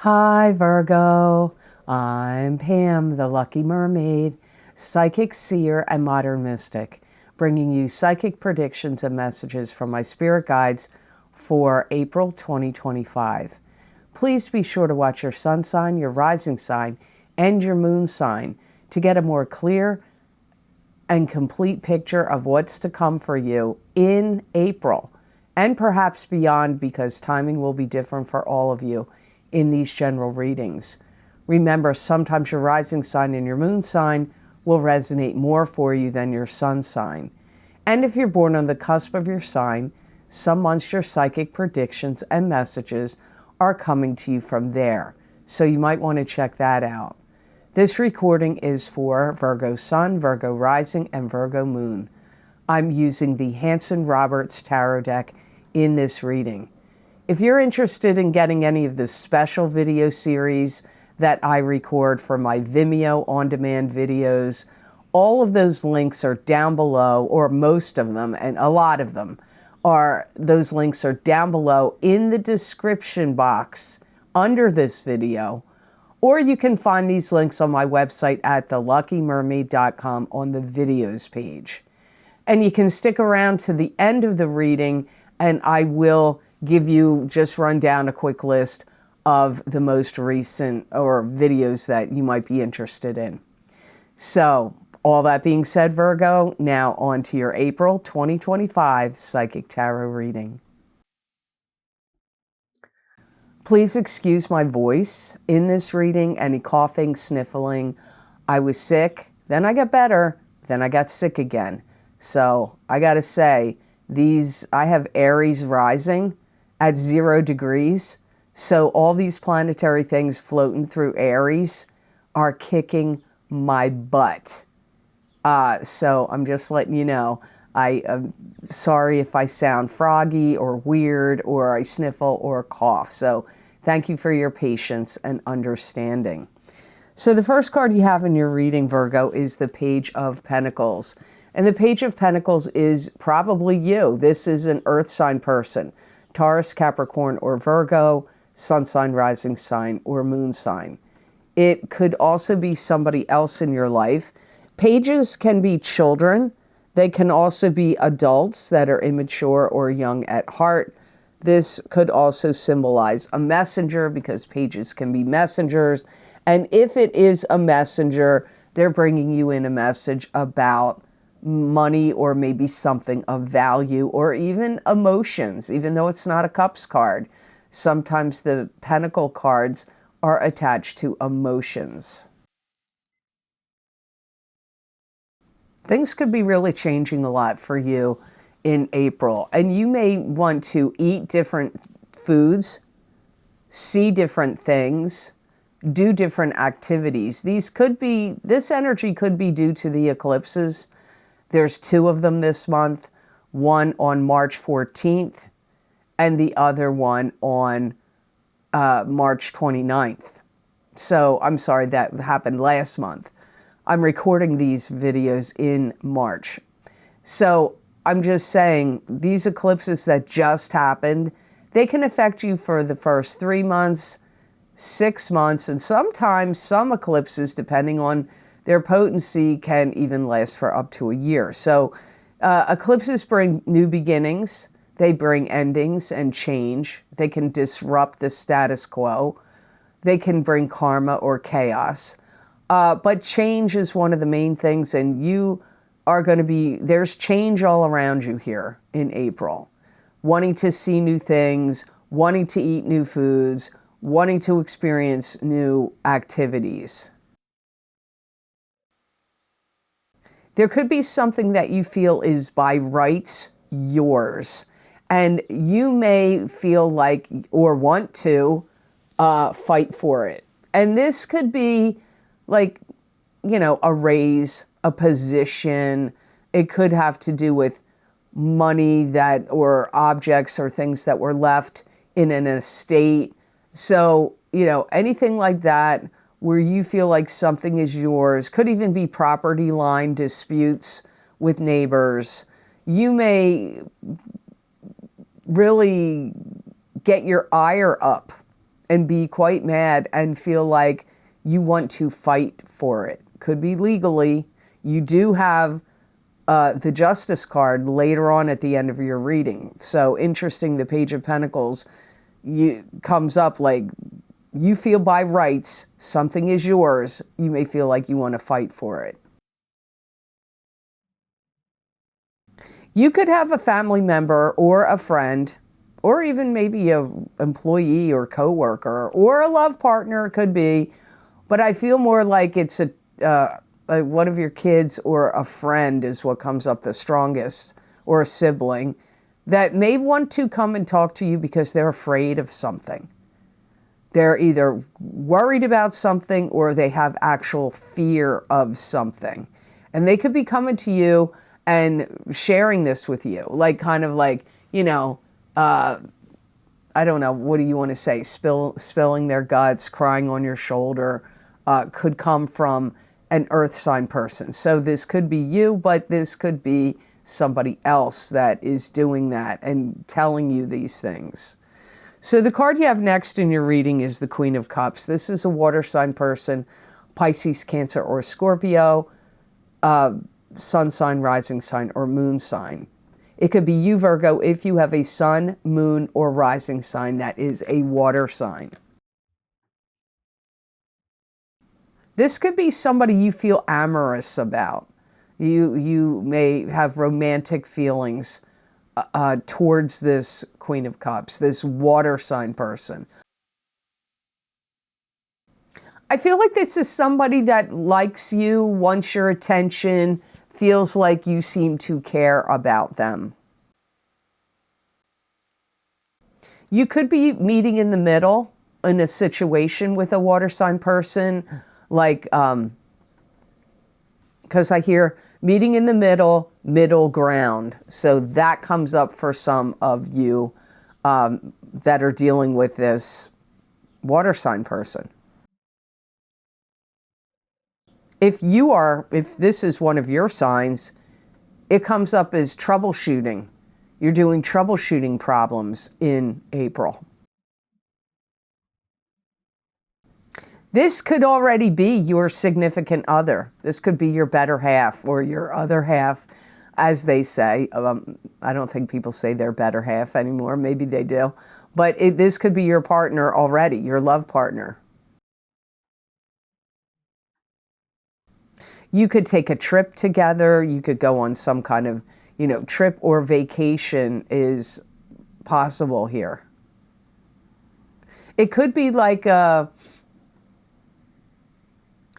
Hi Virgo, I'm Pam, the Lucky Mermaid, psychic seer and modern mystic, bringing you psychic predictions and messages from my spirit guides for April 2025. Please be sure to watch your sun sign, your rising sign, and your moon sign to get a more clear and complete picture of what's to come for you in April and perhaps beyond, because timing will be different for all of you in these general readings. Remember, sometimes your rising sign and your moon sign will resonate more for you than your sun sign. And if you're born on the cusp of your sign, some months your psychic predictions and messages are coming to you from there. So you might want to check that out. This recording is for Virgo Sun, Virgo Rising, and Virgo Moon. I'm using the Hanson-Roberts Tarot deck in this reading. If you're interested in getting any of the special video series that I record for my Vimeo on-demand videos, all of those links are down below, or most of them, and a lot of them those links are down below in the description box under this video, or you can find these links on my website at theluckymermaid.com on the videos page. And you can stick around to the end of the reading, and I will just run down a quick list of the most recent videos that you might be interested in. So, all that being said, Virgo, now on to your April 2025 Psychic Tarot reading. Please excuse my voice in this reading, any coughing, sniffling. I was sick, then I got better, then I got sick again. So, I gotta say, I have Aries rising at 0 degrees. So all these planetary things floating through Aries are kicking my butt. So I'm just letting you know. I am sorry if I sound froggy or weird or I sniffle or cough. So thank you for your patience and understanding. So the first card you have in your reading, Virgo, is the Page of Pentacles. And the Page of Pentacles is probably you. This is an earth sign person. Taurus, Capricorn, or Virgo, sun sign, rising sign, or moon sign. It could also be somebody else in your life. Pages can be children. They can also be adults that are immature or young at heart. This could also symbolize a messenger, because pages can be messengers. And if it is a messenger, they're bringing you in a message about money or maybe something of value or even emotions, even though it's not a cups card. Sometimes the pentacle cards are attached to emotions. Things could be really changing a lot for you in April, and you may want to eat different foods, see different things, do different activities. This energy could be due to the eclipses. There's 2 of them this month, one on March 14th and the other one on March 29th. So I'm sorry, that happened last month. I'm recording these videos in March. So I'm just saying, these eclipses that just happened, they can affect you for the first 3 months, 6 months, and sometimes some eclipses, depending on their potency, can even last for up to a year. So eclipses bring new beginnings. They bring endings and change. They can disrupt the status quo. They can bring karma or chaos. But change is one of the main things, and there's change all around you here in April. Wanting to see new things, wanting to eat new foods, wanting to experience new activities. There could be something that you feel is by rights yours, and you may feel like or want to fight for it. And this could be like, a raise, a position. It could have to do with money or objects or things that were left in an estate. So, anything like that, where you feel like something is yours. Could even be property line disputes with neighbors. You may really get your ire up and be quite mad and feel like you want to fight for it. Could be legally. You do have the Justice card later on at the end of your reading. So interesting, the Page of Pentacles comes up like you feel by rights something is yours. You may feel like you want to fight for it. You could have a family member or a friend, or even maybe an employee or coworker or a love partner, it could be. But I feel more like it's one of your kids or a friend is what comes up the strongest, or a sibling, that may want to come and talk to you because they're afraid of something. They're either worried about something or they have actual fear of something. And they could be coming to you and sharing this with you, like kind of like, you know, I don't know, what do you want to say? Spilling their guts, crying on your shoulder, could come from an earth sign person. So this could be you, but this could be somebody else that is doing that and telling you these things. So the card you have next in your reading is the Queen of Cups. This is a water sign person, Pisces, Cancer, or Scorpio, sun sign, rising sign, or moon sign. It could be you, Virgo, if you have a sun, moon, or rising sign that is a water sign. This could be somebody you feel amorous about. You may have romantic feelings towards this Queen of Cups, this water sign person. I feel like this is somebody that likes you, wants your attention, feels like you seem to care about them. You could be meeting in the middle in a situation with a water sign person, like, because I hear meeting in the middle ground. So that comes up for some of you that are dealing with this water sign person. If this is one of your signs, it comes up as troubleshooting. You're doing troubleshooting problems in April. This could already be your significant other. This could be your better half or your other half, as they say. I don't think people say their better half anymore. Maybe they do. But this could be your partner already, your love partner. You could take a trip together. You could go on some kind of, trip or vacation is possible here. It could be like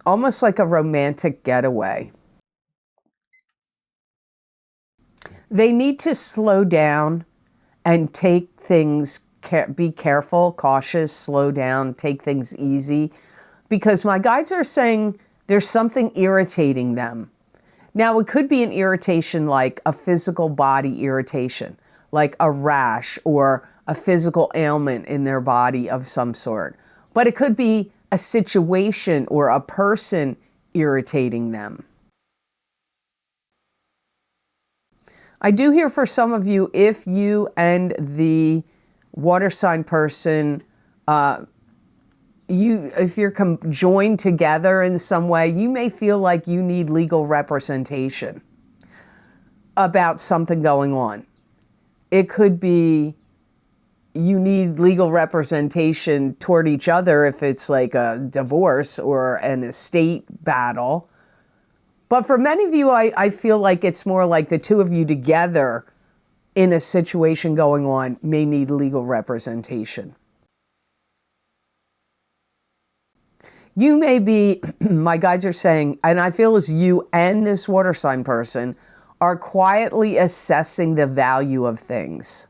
almost like a romantic getaway. They need to slow down and take things, be careful, cautious, slow down, take things easy, because my guides are saying there's something irritating them. Now, it could be an irritation like a physical body irritation, like a rash or a physical ailment in their body of some sort. But it could be a situation or a person irritating them. I do hear for some of you, if you and the water sign person, if you're joined together in some way, you may feel like you need legal representation about something going on. It could be you need legal representation toward each other if it's like a divorce or an estate battle. But for many of you, I feel like it's more like the two of you together in a situation going on may need legal representation. You may be, my guides are saying, and I feel as you and this water sign person are quietly assessing the value of things.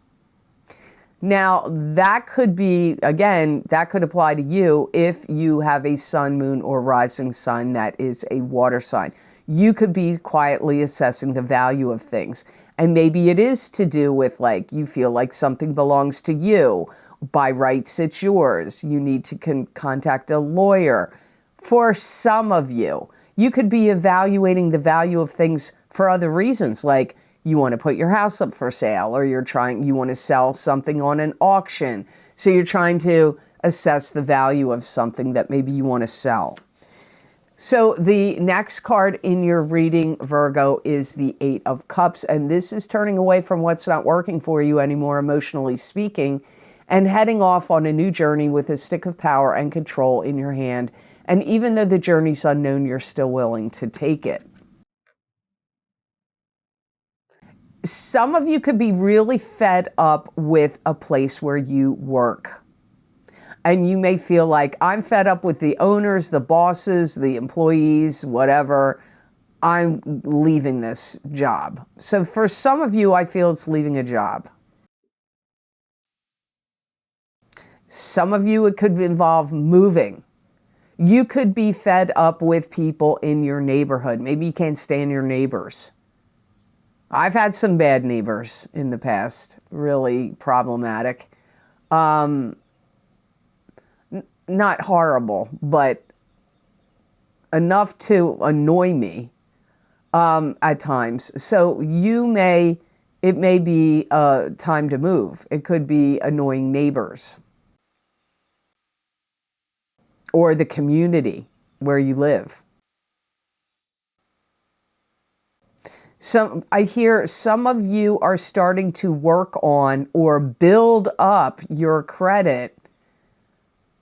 Now, that could be, again, that could apply to you if you have a sun, moon, or rising sign that is a water sign. You could be quietly assessing the value of things. And maybe it is to do with, like, you feel like something belongs to you. By rights, it's yours. You need to contact a lawyer. For some of you, you could be evaluating the value of things for other reasons, like you want to put your house up for sale, or you want to sell something on an auction. So you're trying to assess the value of something that maybe you want to sell. So the next card in your reading, Virgo, is the Eight of Cups. And this is turning away from what's not working for you anymore, emotionally speaking, and heading off on a new journey with a stick of power and control in your hand. And even though the journey's unknown, you're still willing to take it. Some of you could be really fed up with a place where you work. And you may feel like, I'm fed up with the owners, the bosses, the employees, whatever. I'm leaving this job. So for some of you, I feel it's leaving a job. Some of you, it could involve moving. You could be fed up with people in your neighborhood. Maybe you can't stand your neighbors. I've had some bad neighbors in the past, really problematic. Not horrible, but enough to annoy me at times. So it may be time to move. It could be annoying neighbors or the community where you live. I hear some of you are starting to work on or build up your credit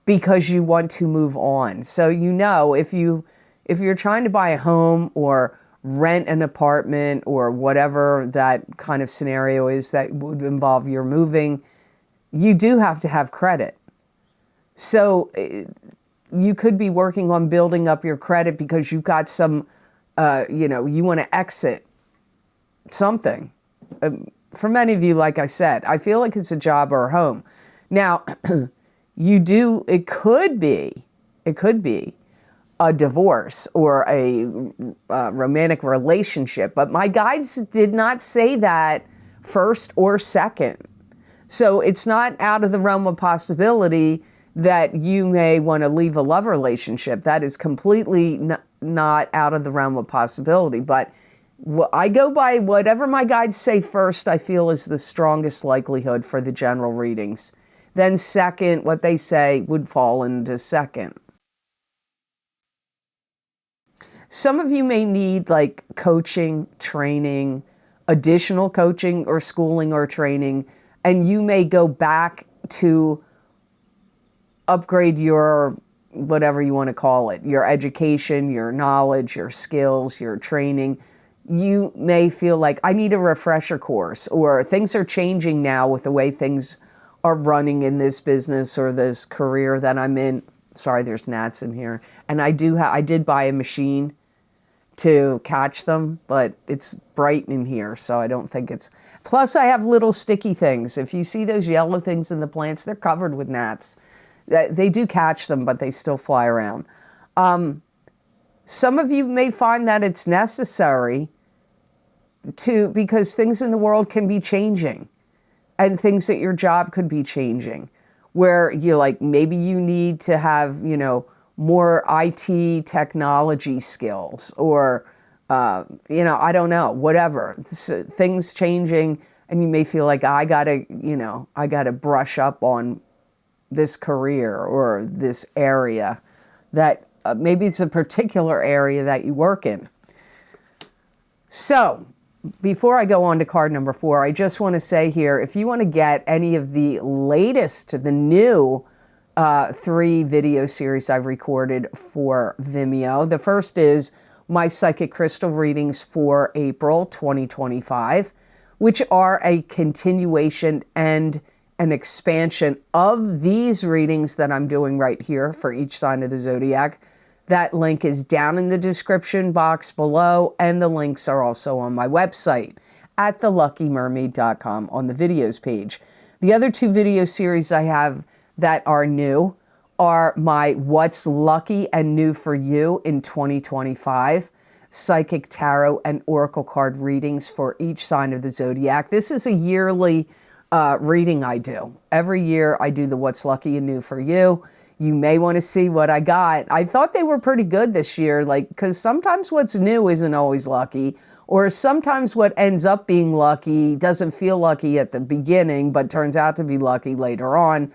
because you want to move on. So if you're trying to buy a home or rent an apartment or whatever that kind of scenario is that would involve your moving, you do have to have credit. So you could be working on building up your credit because you've got some, you want to exit something. For many of you, like I said, I feel like it's a job or a home. Now, it could be a divorce or a romantic relationship, but my guides did not say that first or second. So it's not out of the realm of possibility that you may want to leave a love relationship. That is completely not out of the realm of possibility. But I go by whatever my guides say first, I feel is the strongest likelihood for the general readings. Then second, what they say would fall into second. Some of you may need like coaching, training, additional coaching or schooling or training, and you may go back to upgrade your, whatever you want to call it, your education, your knowledge, your skills, your training. You may feel like, I need a refresher course, or things are changing now with the way things are running in this business or this career that I'm in. Sorry, there's gnats in here. And I did buy a machine to catch them, but it's bright in here, so I don't think it's... Plus, I have little sticky things. If you see those yellow things in the plants, they're covered with gnats. They do catch them, but they still fly around. Some of you may find that it's necessary because things in the world can be changing, and things at your job could be changing, where maybe you need to have, more IT technology skills, or, I don't know, whatever. Things changing, and you may feel like, I gotta brush up on this career or this area that maybe it's a particular area that you work in. So before I go on to card number 4, I just want to say here, if you want to get any of the latest, the new 3 video series I've recorded for Vimeo. The first is my psychic crystal readings for April 2025, which are a continuation and an expansion of these readings that I'm doing right here for each sign of the zodiac. That link is down in the description box below, and the links are also on my website at theluckymermaid.com on the videos page. The other 2 video series I have that are new are my What's Lucky and New for You in 2025, Psychic Tarot and Oracle card readings for each sign of the zodiac. This is a yearly reading I do. Every year I do the What's Lucky and New for You. You may want to see what I got. I thought they were pretty good this year, because sometimes what's new isn't always lucky, or sometimes what ends up being lucky doesn't feel lucky at the beginning, but turns out to be lucky later on.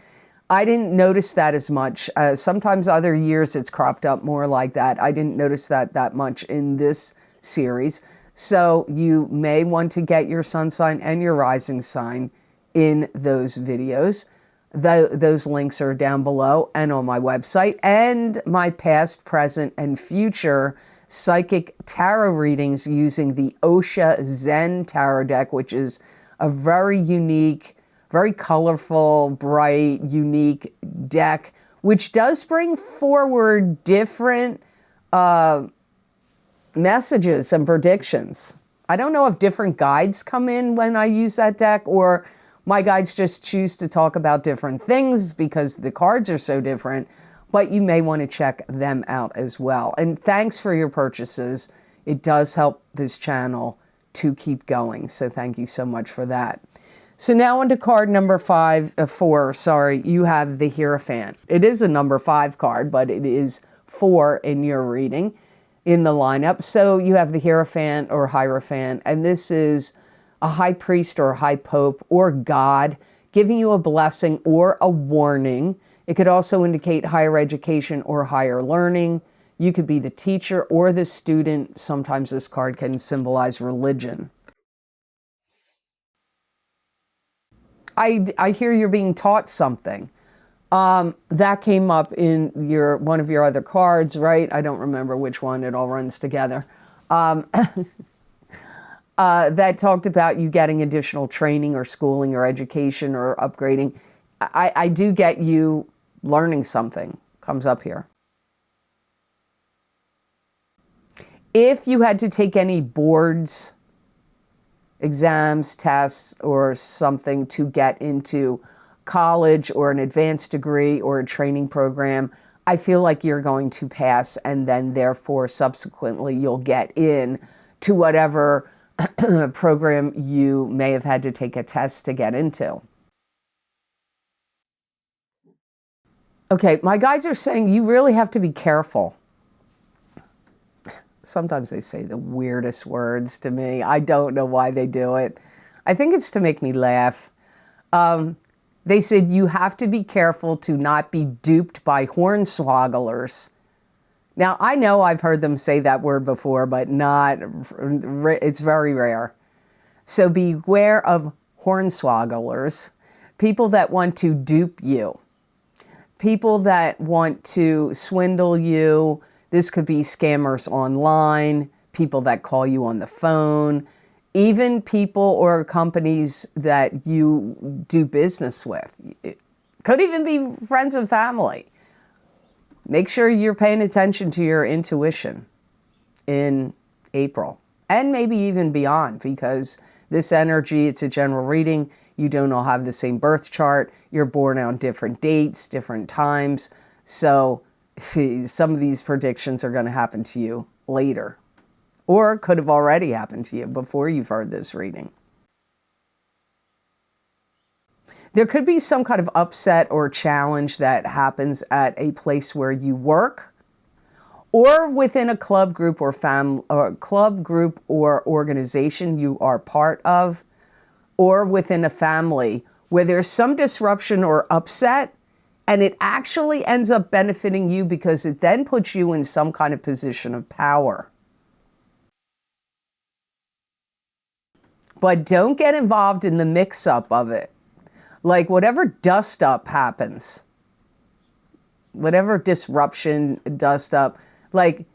I didn't notice that as much. Sometimes other years it's cropped up more like that. I didn't notice that much in this series. So you may want to get your sun sign and your rising sign in those videos. Those links are down below and on my website, and my past, present, and future psychic tarot readings using the Osha Zen Tarot deck, which is a very unique, very colorful, bright, unique deck, which does bring forward different messages and predictions. I don't know if different guides come in when I use that deck, or my guides just choose to talk about different things because the cards are so different, but you may want to check them out as well. And thanks for your purchases. It does help this channel to keep going. So thank you so much for that. So now on to card number 4, you have the Hierophant. It is a number 5 card, but it is 4 in your reading in the lineup. So you have the Hierophant or Hierophant, and this is a high priest or high pope or God giving you a blessing or a warning. It could also indicate higher education or higher learning. You could be the teacher or the student. Sometimes this card can symbolize religion. I hear you're being taught something. That came up in one of your other cards, right? I don't remember which one. It all runs together. That talked about you getting additional training or schooling or education or upgrading. I do get you learning something. Comes up here. If you had to take any boards, exams, tests, or something to get into college or an advanced degree or a training program, I feel like you're going to pass, and then therefore subsequently you'll get in to whatever program you may have had to take a test to get into. Okay, my guides are saying you really have to be careful. Sometimes they say the weirdest words to me. I don't know why they do it. I think it's to make me laugh. They said you have to be careful to not be duped by hornswogglers. Now, I know I've heard them say that word before, but it's very rare. So beware of hornswogglers, people that want to dupe you, people that want to swindle you. This could be scammers online, people that call you on the phone, even people or companies that you do business with. It could even be friends and family. Make sure you're paying attention to your intuition in April and maybe even beyond, because this energy, it's a general reading. You don't all have the same birth chart. You're born on different dates, different times. So see, some of these predictions are going to happen to you later, or could have already happened to you before you've heard this reading. There could be some kind of upset or challenge that happens at a place where you work, or within a club group or organization you are part of, or within a family where there's some disruption or upset. And it actually ends up benefiting you because it then puts you in some kind of position of power. But don't get involved in the mix-up of it. Like whatever dust-up happens, whatever disruption, dust-up, like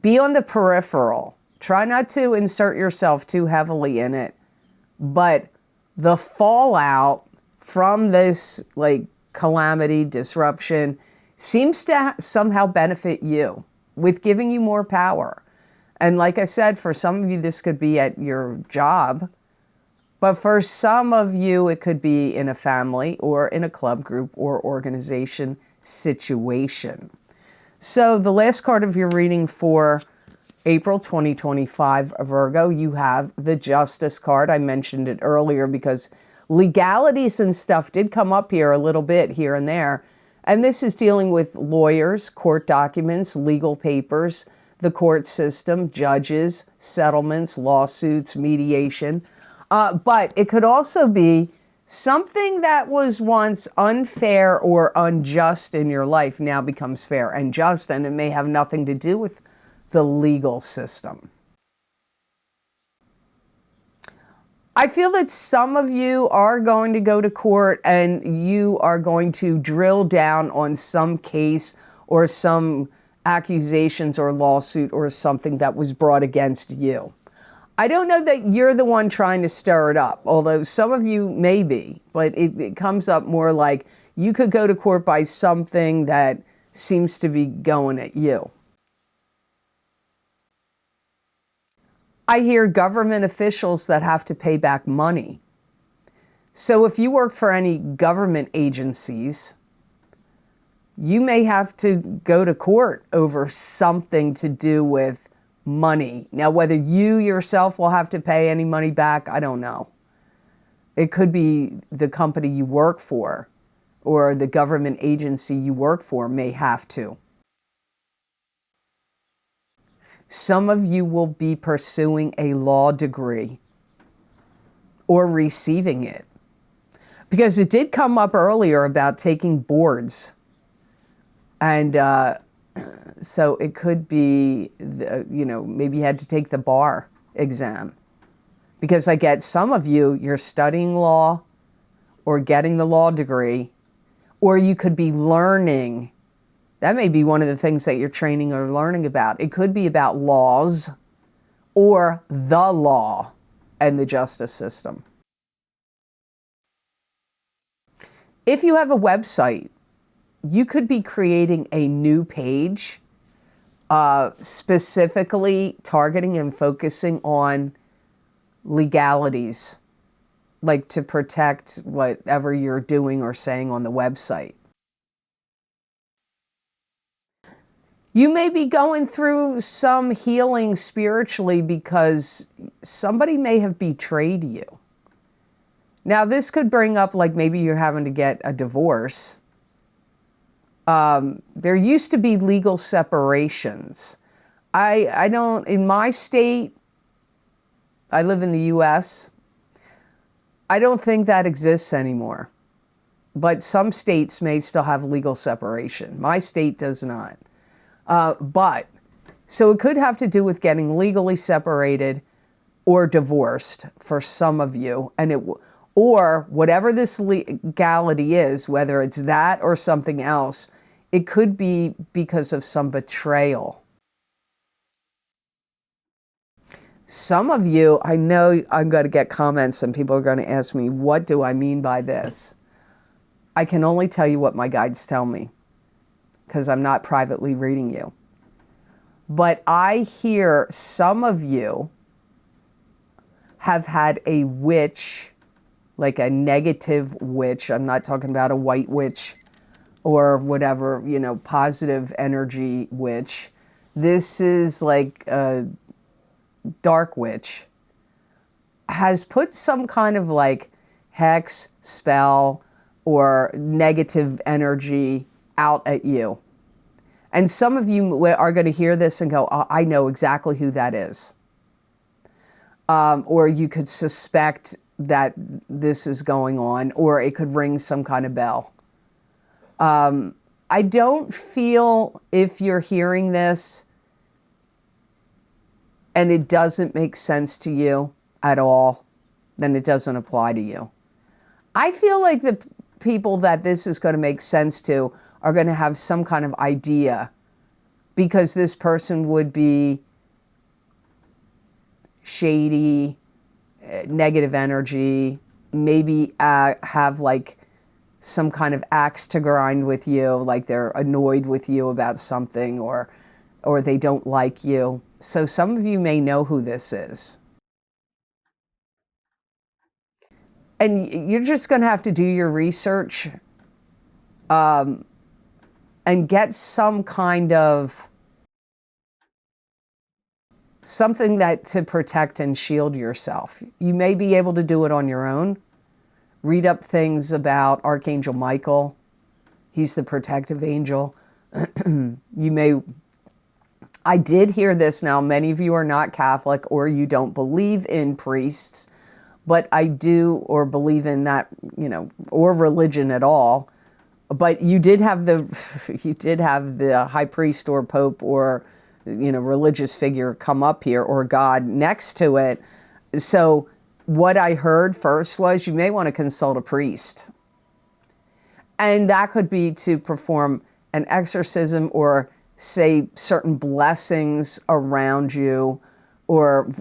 be on the peripheral. Try not to insert yourself too heavily in it. But the fallout from this, like, calamity, disruption, seems to somehow benefit you with giving you more power. And like I said, for some of you, this could be at your job, but for some of you, it could be in a family or in a club group or organization situation. So the last card of your reading for April 2025, Virgo, you have the Justice card. I mentioned it earlier because legalities and stuff did come up here a little bit here and there. And this is dealing with lawyers, court documents, legal papers, the court system, judges, settlements, lawsuits, mediation. But it could also be Something that was once unfair or unjust in your life now becomes fair and just, and it may have nothing to do with the legal system. I feel that some of you are going to go to court and you are going to drill down on some case or some accusations or lawsuit or something that was brought against you. I don't know that you're the one trying to stir it up, although some of you may be, but it comes up more like you could go to court by something that seems to be going at you. I hear government officials that have to pay back money. So if you work for any government agencies, you may have to go to court over something to do with money. Now, whether you yourself will have to pay any money back, I don't know. It could be the company you work for or the government agency you work for may have to. Some of you will be pursuing a law degree or receiving it. Because it did come up earlier about taking boards. And so it could be, maybe you had to take the bar exam. Because I get some of you, you're studying law or getting the law degree, or you could be learning. That may be one of the things that you're training or learning about. It could be about laws or the law and the justice system. If you have a website, you could be creating a new page specifically targeting and focusing on legalities, like to protect whatever you're doing or saying on the website. You may be going through some healing spiritually because somebody may have betrayed you. Now, this could bring up like maybe you're having to get a divorce. There used to be legal separations. I don't, in my state, I live in the U.S., I don't think that exists anymore. But some states may still have legal separation. My state does not. So it could have to do with getting legally separated or divorced for some of you. Or whatever this legality is, whether it's that or something else, it could be because of some betrayal. Some of you, I know I'm going to get comments and people are going to ask me, what do I mean by this? I can only tell you what my guides tell me because I'm not privately reading you. But I hear some of you have had a witch, like a negative witch. I'm not talking about a white witch or whatever, positive energy witch. This is like a dark witch. Has put some kind of like hex, spell, or negative energy out at you. And some of you are going to hear this and go, oh, I know exactly who that is. Or you could suspect that this is going on, or it could ring some kind of bell. I don't feel if you're hearing this and it doesn't make sense to you at all, then it doesn't apply to you. I feel like the people that this is going to make sense to are going to have some kind of idea because this person would be shady, negative energy, maybe have like some kind of axe to grind with you, like they're annoyed with you about something or they don't like you. So some of you may know who this is. And you're just going to have to do your research and get some kind of something that to protect and shield yourself. You may be able to do it on your own. Read up things about Archangel Michael. He's the protective angel. I did hear this now. Many of you are not Catholic or you don't believe in priests, but I do or believe in that, or religion at all. But you did have the high priest or pope or, religious figure come up here, or God next to it. So what I heard first was you may want to consult a priest. And that could be to perform an exorcism or say certain blessings around you, or,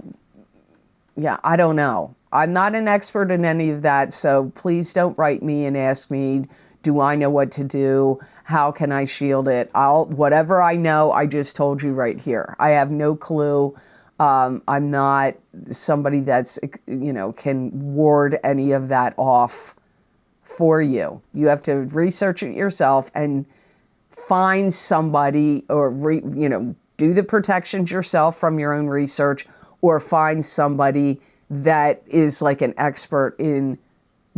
I don't know. I'm not an expert in any of that, so please don't write me and ask me, do I know what to do? How can I shield it? Whatever I know, I just told you right here. I have no clue. I'm not somebody that's, can ward any of that off for you. You have to research it yourself and find somebody, or do the protections yourself from your own research, or find somebody that is like an expert in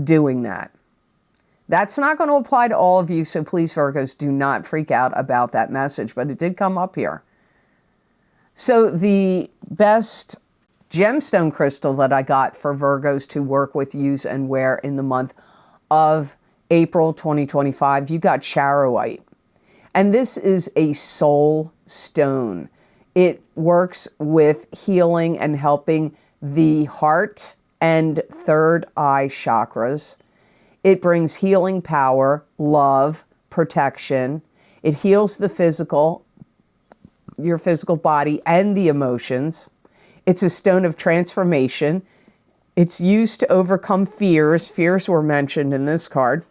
doing that. That's not going to apply to all of you, so please, Virgos, do not freak out about that message, but it did come up here. So the best gemstone crystal that I got for Virgos to work with, use, and wear in the month of April 2025, you got charoite. And this is a soul stone. It works with healing and helping the heart and third eye chakras. It brings healing power, love, protection. It heals the physical, your physical body, and the emotions. It's a stone of transformation. It's used to overcome fears. Fears were mentioned in this card.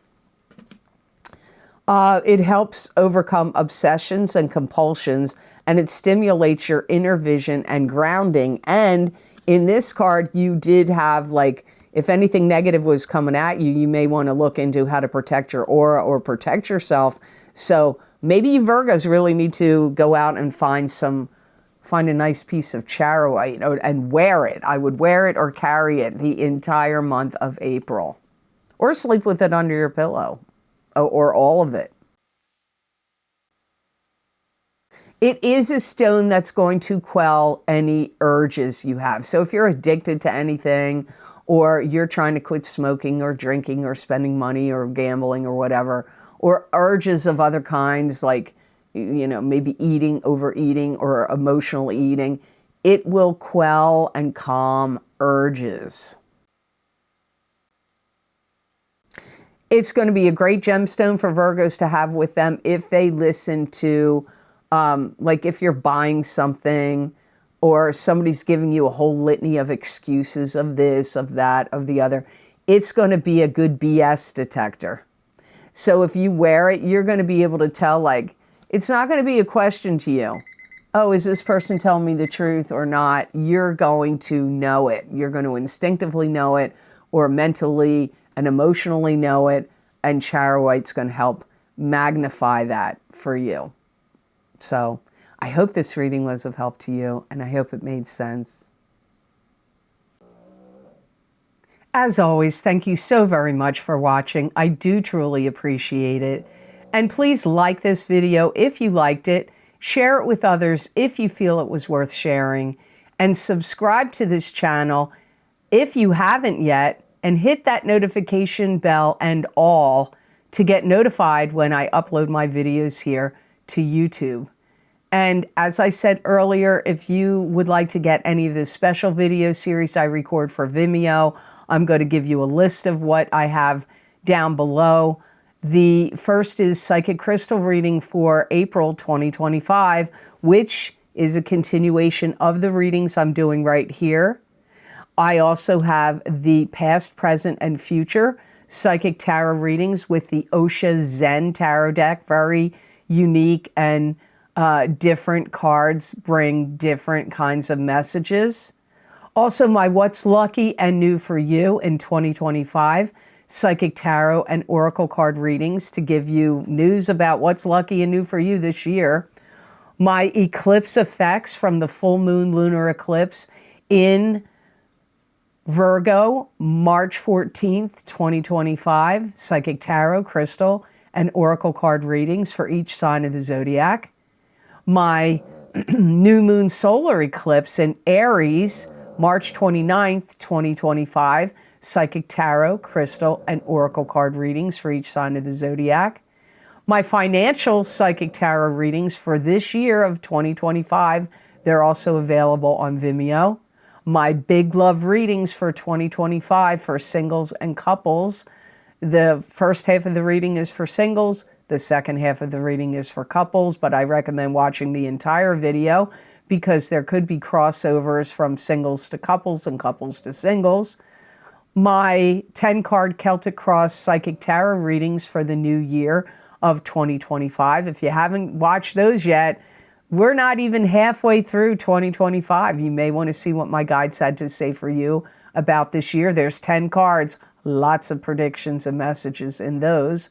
It helps overcome obsessions and compulsions, and it stimulates your inner vision and grounding. And in this card, you did have, like, if anything negative was coming at you, you may want to look into how to protect your aura or protect yourself. So maybe you Virgos really need to go out and find a nice piece of charoite and wear it. I would wear it or carry it the entire month of April. Or sleep with it under your pillow, or all of it. It is a stone that's going to quell any urges you have. So if you're addicted to anything, or you're trying to quit smoking or drinking or spending money or gambling or whatever, or urges of other kinds, like, maybe eating, overeating, or emotional eating, it will quell and calm urges. It's going to be a great gemstone for Virgos to have with them if they listen to, like if you're buying something, or somebody's giving you a whole litany of excuses of this, of that, of the other. It's going to be a good BS detector. So if you wear it, you're going to be able to tell, like, it's not going to be a question to you. Oh, is this person telling me the truth or not? You're going to know it. You're going to instinctively know it, or mentally and emotionally know it. And charoite's going to help magnify that for you. So I hope this reading was of help to you, and I hope it made sense. As always, thank you so very much for watching. I do truly appreciate it. And please like this video if you liked it, share it with others if you feel it was worth sharing, and subscribe to this channel if you haven't yet, and hit that notification bell and all to get notified when I upload my videos here to YouTube. And as I said earlier, if you would like to get any of the special video series I record for Vimeo, I'm going to give you a list of what I have down below. The first is Psychic Crystal Reading for April 2025, which is a continuation of the readings I'm doing right here. I also have the past, present, and future Psychic Tarot readings with the Osha Zen Tarot deck. Very unique, and different cards bring different kinds of messages. Also, my What's Lucky and New for You in 2025 Psychic Tarot and Oracle card readings to give you news about what's lucky and new for you this year. My eclipse effects from the full moon lunar eclipse in Virgo, March 14th, 2025, Psychic Tarot, Crystal, and Oracle card readings for each sign of the zodiac. My new moon solar eclipse in Aries, March 29th, 2025, Psychic Tarot, Crystal, and Oracle card readings for each sign of the zodiac. My financial Psychic Tarot readings for this year of 2025, they're also available on Vimeo. My Big Love readings for 2025 for singles and couples. The first half of the reading is for singles. The second half of the reading is for couples, but I recommend watching the entire video because there could be crossovers from singles to couples and couples to singles. My 10-card Celtic Cross Psychic Tarot readings for the new year of 2025. If you haven't watched those yet, we're not even halfway through 2025. You may want to see what my guides had to say for you about this year. There's 10 cards, lots of predictions and messages in those.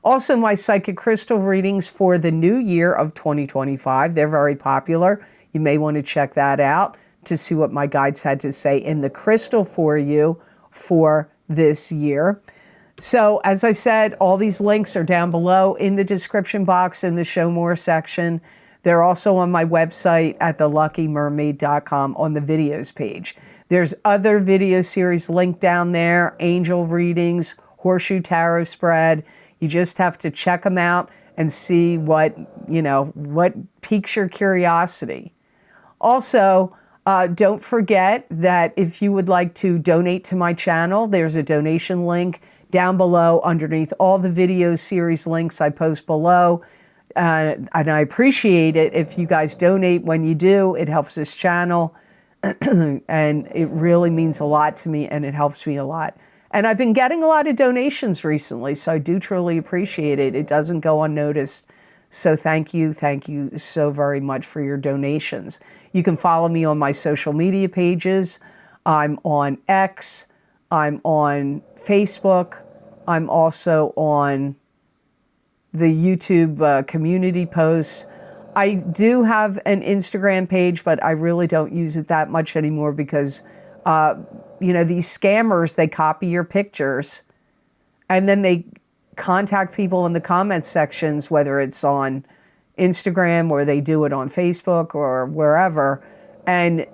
Also, my Psychic Crystal readings for the new year of 2025. They're very popular. You may want to check that out to see what my guides had to say in the crystal for you for this year. So, as I said, all these links are down below in the description box in the Show More section. They're also on my website at theluckymermaid.com on the videos page. There's other video series linked down there, angel readings, Horseshoe Tarot spread. You just have to check them out and see what piques your curiosity. Also, don't forget that if you would like to donate to my channel, there's a donation link down below underneath all the video series links I post below. And I appreciate it if you guys donate. When you do, it helps this channel and it really means a lot to me and it helps me a lot. And I've been getting a lot of donations recently, so I do truly appreciate it. It doesn't go unnoticed. So thank you so very much for your donations. You can follow me on my social media pages. I'm on X, I'm on Facebook, I'm also on the YouTube community posts. I do have an Instagram page, but I really don't use it that much anymore because, these scammers, they copy your pictures and then they contact people in the comments sections, whether it's on Instagram or they do it on Facebook or wherever. And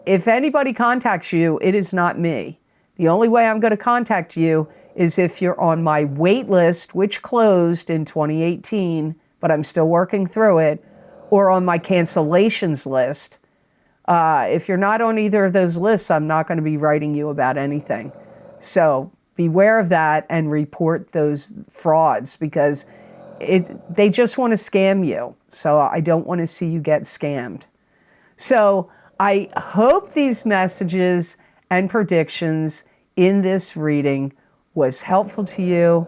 if anybody contacts you, it is not me. The only way I'm going to contact you is if you're on my wait list, which closed in 2018, but I'm still working through it, or on my cancellations list. If you're not on either of those lists, I'm not going to be writing you about anything. So beware of that and report those frauds because they just want to scam you. So I don't want to see you get scammed. So I hope these messages and predictions in this reading was helpful to you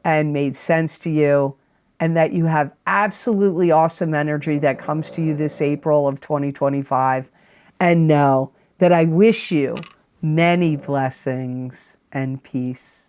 and made sense to you, and that you have absolutely awesome energy that comes to you this April of 2025. And know that I wish you many blessings and peace.